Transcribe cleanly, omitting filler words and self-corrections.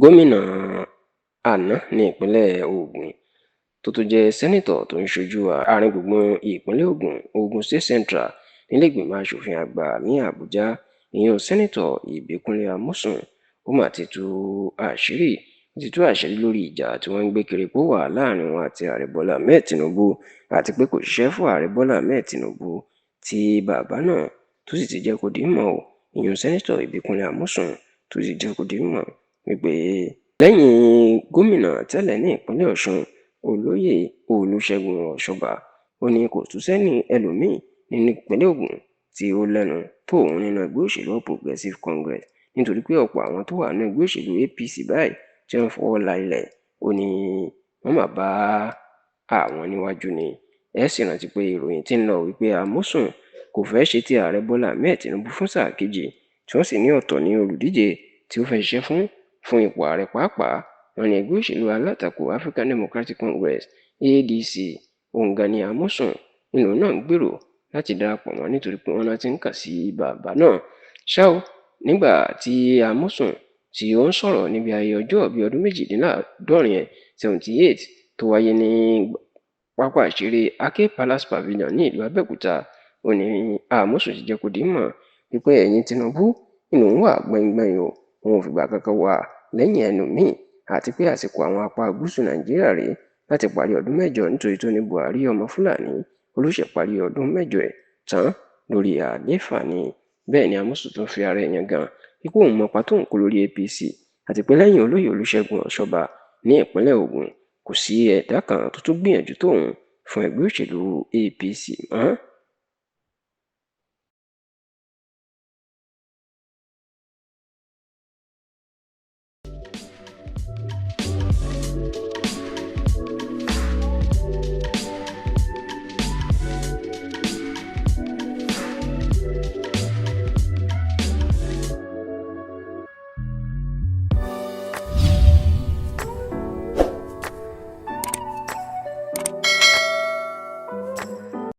Gómìnà àná ní ìpínlẹ̀ Ògùn tó tún jẹ́ sẹ́nítọ̀ tó ń ṣojú àárín gbùngbùn ìpínlẹ̀ Ogun State Central nílé ìgbìmọ̀ asòfin àgbà ní Àbújá, ìyẹn sẹ́nítọ̀ Ibikunle Amosun, ó mà ti tú àṣírí lórí ìjà tí wọ́n ń gbé kiri pó wà láàrin wọn àti ààrẹ Bọ́lá Ahmed Tinubu, àti pé kò ṣiṣẹ́ fún ààrẹ Bọ́lá Ahmed Tinubu tí bàbá náà tó sì ti jẹ́ kó di mọ̀ ìyẹn sẹ́nítọ̀ Ibikunle Amosun tó sì jẹ́ kó di mọ̀ wípé lẹ́yìn gómìnà tẹ́lẹ̀ ní ìpínlẹ̀ Ọ̀ṣun olóyè Olúṣẹ́gun Ọ̀ṣọ́bà, ó ní kò tún sẹ́ni ẹlòmíì nínú ìpínlẹ̀ Ògùn tí ó lẹ́nu tó òun nínú ẹgbẹ́ òṣèlú Progressive Congress, nítorí pé ọ̀pọ̀ àwọn tó wà nínú ẹgbẹ́ òṣèlú APC báyìí tí wọ́n fọwọ́ la ilẹ̀, ó ní wọ́n máa bá àwọn níwájú ni. Ẹ sì rántí pé ìròyìn tí ń lọ wípé Amosun kò fẹ́ ṣe ti ààrẹ Bọ́lá Ahmed Tinubu fún sáà kejì, tí wọ́n sì ní ọ̀tọ̀ ní olùdíje tí ó fẹ́ ṣiṣẹ́ fún ipò ààrẹ pàápàá. Wọ́n ní ẹgbẹ́ òṣèlú alátakò African Democratic Congress ADC òǹgà ni Amosun nínú náà ń gbèrò láti darapọ̀ mọ́, nítorí pé wọ́n ti ń kà sí bàbá náà. Ṣá o, nígbà tí Amosun tí ó ń sọ̀rọ̀ níbi ayẹyẹ ọjọ́ bíi ọdún méjìdínláàádọ́rin 78 tó wáyé ní pápá ìṣeré Ake Palace Pavilion ní ìlú Abẹ́òkúta, ó ní Amosun ti jẹ́ kó di mọ̀ wípé ẹ̀yìn Tinubu inú wà gbẹ̀ngbẹ̀ng o, òun ò fìgbà kankan wà lẹ́yìn ẹnu míì, àti pé àsìkò àwọn apá gúúsù Nàìjíríà rèé láti parí ọdún mẹ́jọ, nítorí tó ní Buhari ọmọ Fúlàní olóṣè parí ọdún mẹ́jọ ẹ̀ tán lórí àlééfà ni. Bẹ́ẹ̀ ni Amosun tó fi ara ẹ̀yàn gan ipò òun mọ pàtó òun kó lórí APC, àti pé lẹ́yìn olóyè Olúṣẹ́gun Ọ̀ṣọ́bà ní ìpínlẹ̀ Ògùn kò sí ẹ̀dá kan tó tún gbìyànjú tóun fún ẹgbẹ́ òṣèlú APC mọ́.